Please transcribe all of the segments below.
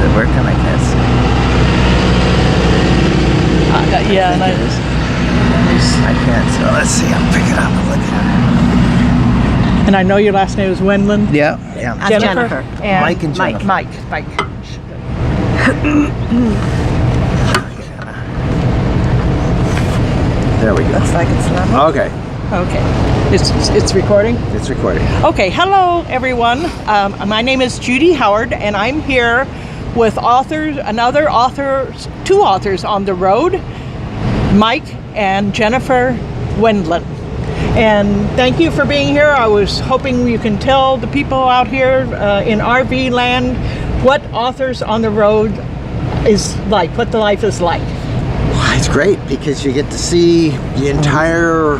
it working? I can't see. Yeah, and I can't. So let's see. I'll pick it up and look at and I know your last name is Wendland. it. Yeah. Yeah. I'm Jennifer. And Mike and Jennifer. Mike. There we go. Looks like it's level. Okay. Okay. It's recording? It's recording. Okay, hello everyone. My name is Judy Howard, and I'm here with two authors on the road, Mike and Jennifer Wendland. And thank you for being here. I was hoping you can tell the people out here in RV land what authors on the road is like, what the life is like. It's great because you get to see the entire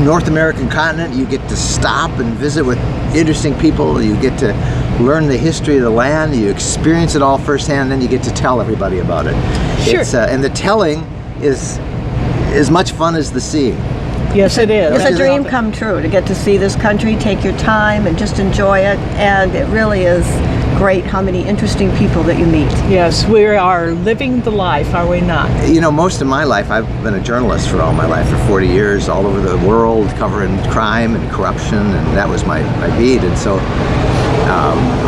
North American continent. You get to stop and visit with interesting people. You get to learn the history of the land. You experience it all firsthand, and then you get to tell everybody about it. Sure. And the telling is as much fun as the seeing. Yes, it is. It's a dream come true to get to see this country, take your time and just enjoy it. And it really is great how many interesting people that you meet. Yes, we are living the life, are we not? You know, most of my life, I've been a journalist for all my life, for 40 years, all over the world, covering crime and corruption, and that was my beat. And so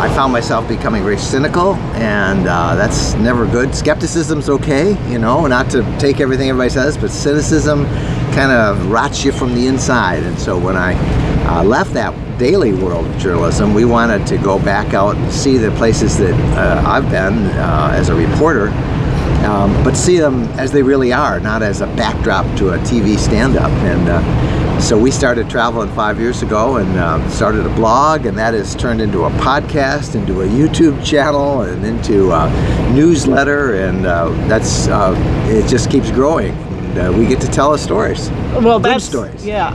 I found myself becoming very cynical, and that's never good. Skepticism's okay, you know, not to take everything everybody says, but cynicism kind of rots you from the inside. And so when I left that daily world of journalism, we wanted to go back out and see the places that I've been as a reporter, but see them as they really are, not as a backdrop to a TV stand-up. And so we started traveling 5 years ago and started a blog, and that has turned into a podcast, into a YouTube channel, and into a newsletter, and it just keeps growing. We get to tell us stories. Well, good stories. Yeah.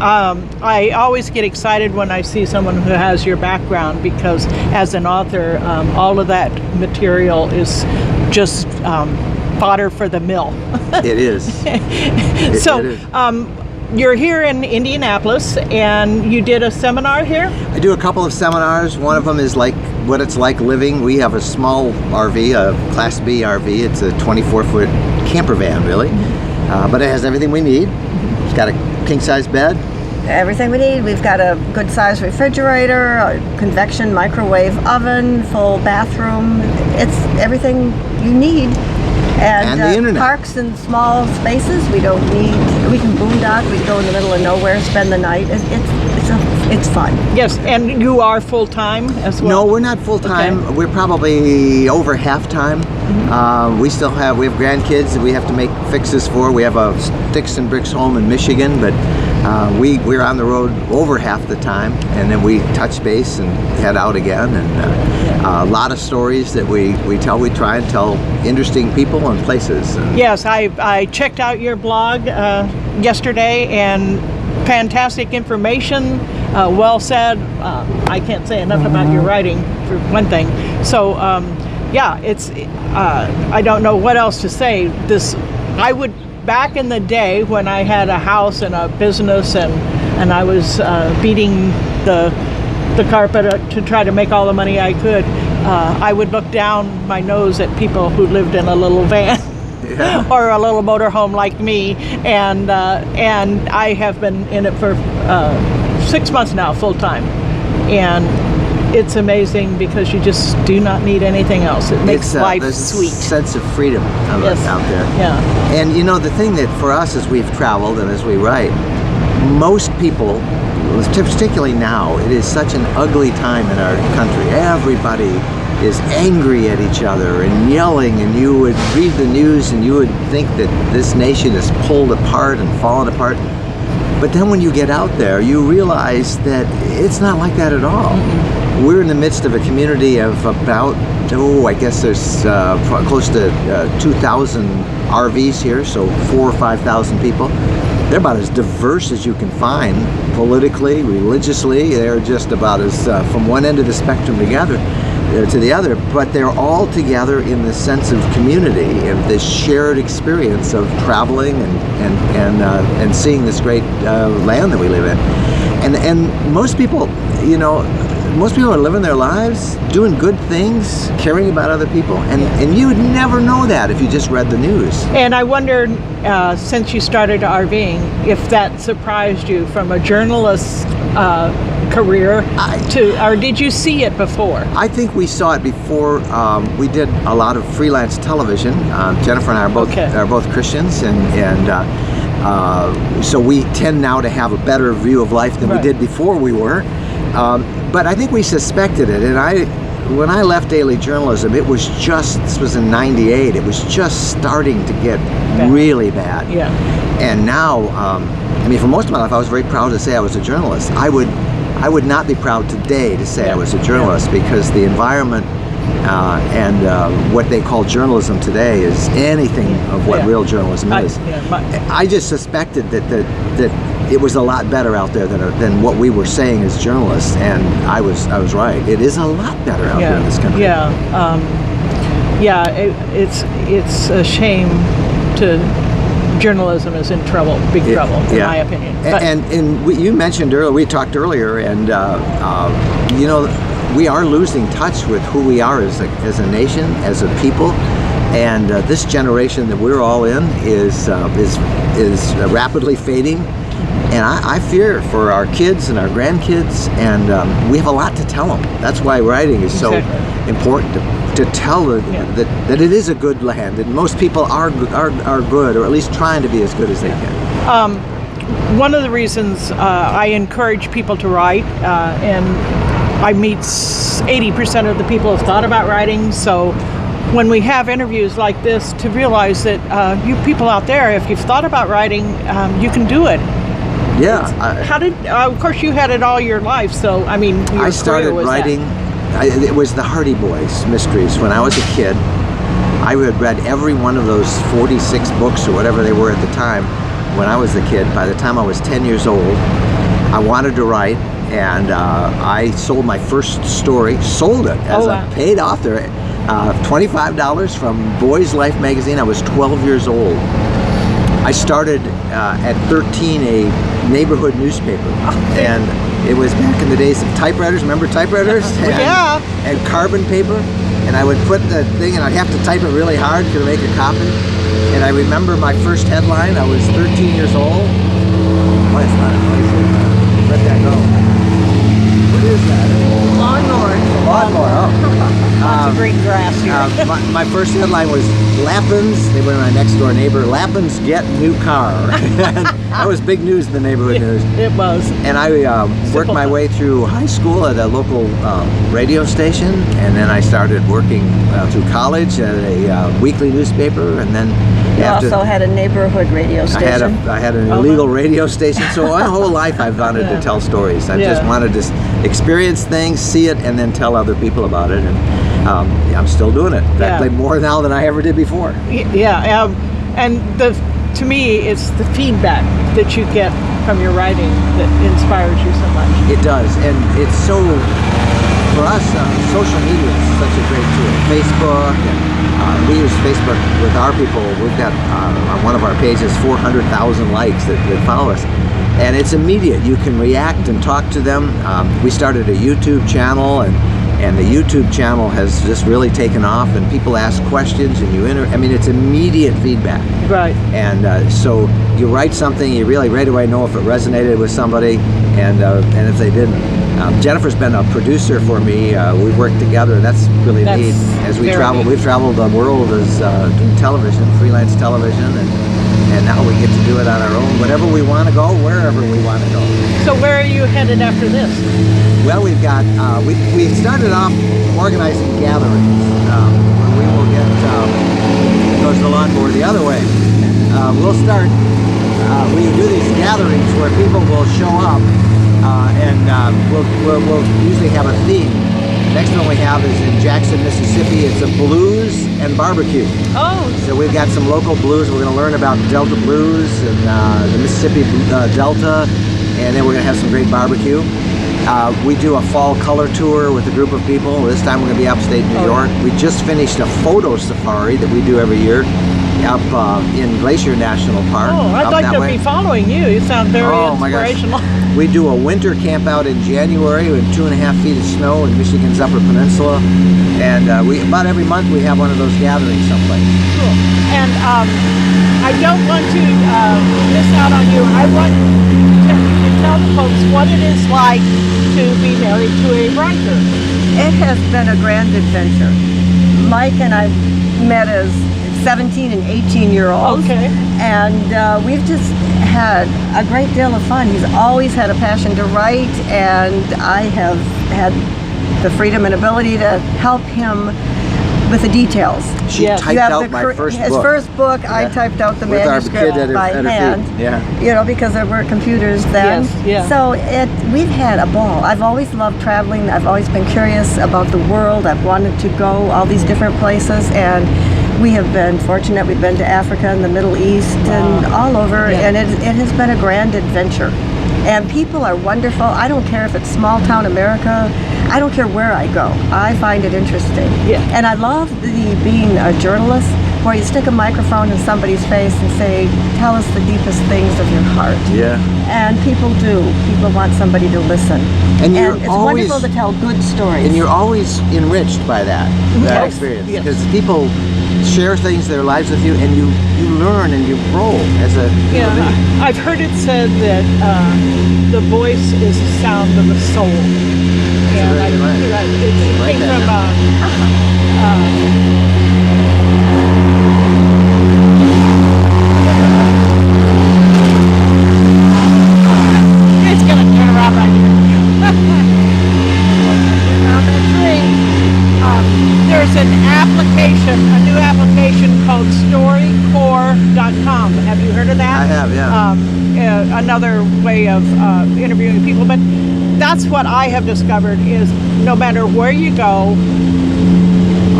I always get excited when I see someone who has your background, because as an author, all of that material is just fodder for the mill. It is. So, it is. You're here in Indianapolis, and you did a seminar here? I do a couple of seminars. One of them is like what it's like living. We have a small RV, a Class B RV. It's a 24-foot camper van, really. But it has everything we need. It's got a king-size bed. Everything we need. We've got a good-sized refrigerator, a convection microwave oven, full bathroom. It's everything you need. And the internet. Parks in small spaces. We don't need. We can boondock. We can go in the middle of nowhere, spend the night. It's fun. Yes, and you are full-time as well? No, we're not full-time. Okay. We're probably over half-time. We have grandkids that we have to make fixes for. We have a sticks and bricks home in Michigan, but we're on the road over half the time, and then we touch base and head out again. And a lot of stories that we tell. We try and tell interesting people and places. And yes, I checked out your blog yesterday, and fantastic information. Well said. I can't say enough about your writing, for one thing. So yeah, it's I don't know what else to say. I would, back in the day when I had a house and a business, and I was beating the carpet to try to make all the money I could, I would look down my nose at people who lived in a little van. Yeah. Or a little motorhome like me, and I have been in it for 6 months now, full time, and it's amazing because you just do not need anything else. It makes life sweet. There's a sense of freedom out there. Yeah. And you know, the thing that for us as we've traveled and as we write, most people, particularly now, it is such an ugly time in our country. Everybody is angry at each other and yelling, and you would read the news and you would think that this nation is pulled apart and fallen apart. But then when you get out there, you realize that it's not like that at all. Mm-hmm. We're in the midst of a community of about, I guess there's close to 2,000 RVs here, so 4,000 or 5,000 people. They're about as diverse as you can find, politically, religiously. They're just about as, from one end of the spectrum together to the other, but they're all together in the sense of community and this shared experience of traveling and seeing this great land that we live in. And most people, you know, most people are living their lives, doing good things, caring about other people, and you would never know that if you just read the news. And I wondered, since you started RVing, if that surprised you from a journalist's career or did you see it before? I think we saw it before. We did a lot of freelance television. Jennifer and I are both Christians, and so we tend now to have a better view of life than we did before we were. But I think we suspected it, and when I left daily journalism, this was in '98. It was just starting to get really bad. Yeah. And now, I mean, for most of my life, I was very proud to say I was a journalist. I would not be proud today to say I was a journalist because the environment and what they call journalism today is anything of what real journalism is. I just suspected that it was a lot better out there than what we were saying as journalists, and I was right. It is a lot better out there in this country. It's a shame journalism is in trouble, big trouble, in my opinion. You mentioned earlier, we talked earlier, and you know, we are losing touch with who we are as a nation, as a people, and this generation that we're all in is rapidly fading. And I fear for our kids and our grandkids, and we have a lot to tell them. That's why writing is so important, to tell that it is a good land, and most people are good, or at least trying to be as good as they can. One of the reasons I encourage people to write, and I meet 80% of the people who have thought about writing, so when we have interviews like this, to realize that you people out there, if you've thought about writing, you can do it. Yeah. How did? Of course, you had it all your life. So I mean, I started writing. It was the Hardy Boys mysteries when I was a kid. I had read every one of those 46 books or whatever they were at the time when I was a kid. By the time I was 10 years old, I wanted to write, and I sold my first story. Sold it as a paid author. $25 from Boys Life magazine. I was 12 years old. I started at 13 a neighborhood newspaper, and it was back in the days of typewriters. Remember typewriters? And carbon paper. And I would put the thing, and I'd have to type it really hard to make a copy. And I remember my first headline. I was 13 years old. Oh, it's not a noise. Let that go. What is that? Lawnmower. Lawnmower. Lots of green grass here. My first headline was Lappins. They were my next door neighbor. Lappins get new car. That was big news in the neighborhood news. It was. And I worked my way through high school at a local radio station, and then I started working through college at a weekly newspaper, and then you also had a neighborhood radio station. I had an illegal radio station. So my whole life I've wanted to tell stories. I just wanted to experience things, see it, and then tell other people about it. And I'm still doing it. In fact, more now than I ever did before. And to me, it's the feedback that you get from your writing that inspires you so much. It does, and it's so, for us, social media is such a great tool. Facebook, and we use Facebook with our people. We've got on one of our pages 400,000 likes that follow us. And it's immediate. You can react and talk to them. We started a YouTube channel, and the YouTube channel has just really taken off, and people ask questions, and I mean, it's immediate feedback. Right. And so you write something, you really right away know if it resonated with somebody, and if they didn't. Jennifer's been a producer for me. We've worked together, and that's really neat. As we travel, we've traveled the world as doing television, freelance television, and now we get to do it on our own, whenever we want to go, wherever we want to go. So where are you headed after this? Well, we've got, we started off organizing gatherings. We will get, goes the lawnmower the other way. We'll start, we do these gatherings where people will show up, and we'll usually have a theme. Next one we have is in Jackson, Mississippi. It's a blues and barbecue. Oh. So we've got some local blues. We're going to learn about Delta blues and the Mississippi Delta, and then we're going to have some great barbecue. We do a fall color tour with a group of people. This time we're going to be upstate New York. We just finished a photo safari that we do every year. up in Glacier National Park. Oh, I'd up like that to way. be following you. You sound very My gosh. inspirational. We do a winter camp out in January with 2.5 feet of snow in Michigan's Upper Peninsula, and we about every month we have one of those gatherings someplace. Cool. And I don't want to miss out on you. I want to tell the folks what it is like to be married to a writer. It has been a grand adventure. Mike and I met as 17 and 18-year-olds. Okay. And we've just had a great deal of fun. He's always had a passion to write, and I have had the freedom and ability to help him with the details. She Yes. typed out my first his book. first book, I Yeah. typed out the With our manuscript kid at her- by at her feet. hand. Yeah. You know, because there weren't computers then. Yes, yeah. So we've had a ball. I've always loved traveling. I've always been curious about the world. I've wanted to go all these different places, and we have been fortunate. We've been to Africa and the Middle East and all over, Yeah. and it has been a grand adventure. And people are wonderful. I don't care if it's small town America. I don't care where I go. I find it interesting. Yeah. And I love being a journalist, where you stick a microphone in somebody's face and say, tell us the deepest things of your heart. Yeah. And people do. People want somebody to listen. And you're it's always- wonderful to tell good stories. And you're always enriched by that Yes. experience, Yes. because people share things, their lives with you, and you learn and you grow as a Yeah, human being. I've heard it said that the voice is the sound of the soul. And very I good line. think that it Write came that from it's gonna turn around right here. Around that tree. There's an application, a new application called StoryCore.com. Have you heard of that? I have, yeah. Another way of interviewing people, but that's what I have discovered is no matter where you go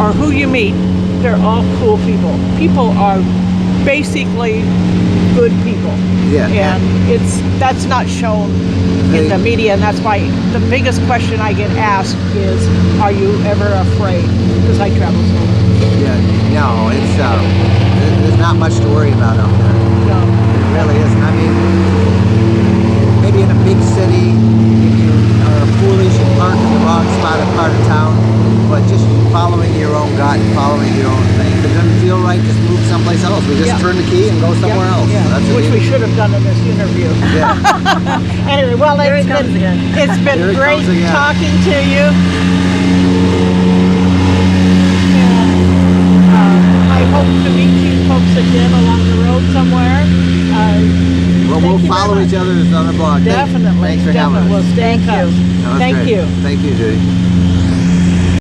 or who you meet, they're all cool people. People are basically good people. Yeah. And that's not shown in the media, and that's why the biggest question I get asked is, are you ever afraid? Because I travel so much. Yeah, no, it's there's not much to worry about out there. No. It really isn't. I mean, maybe in a big city, if you are foolish and park in the wrong spot or part of town, but just following your own gut and following your own thing. If it doesn't feel right, just move someplace else. We just Yeah. turn the key and go somewhere else. Yeah. That's Which we should have done in this interview. Yeah. Anyway, well, Here it's it comes been, again. it's been Here it great comes again. talking to you. And, I hope to meet you folks again along the road somewhere. Well, Thank we'll you very follow much. each other on the blog. Definitely. Thanks for having Definitely. us. We'll stay in Thank you. touch. No, that's Thank great. you. Thank you, Judy.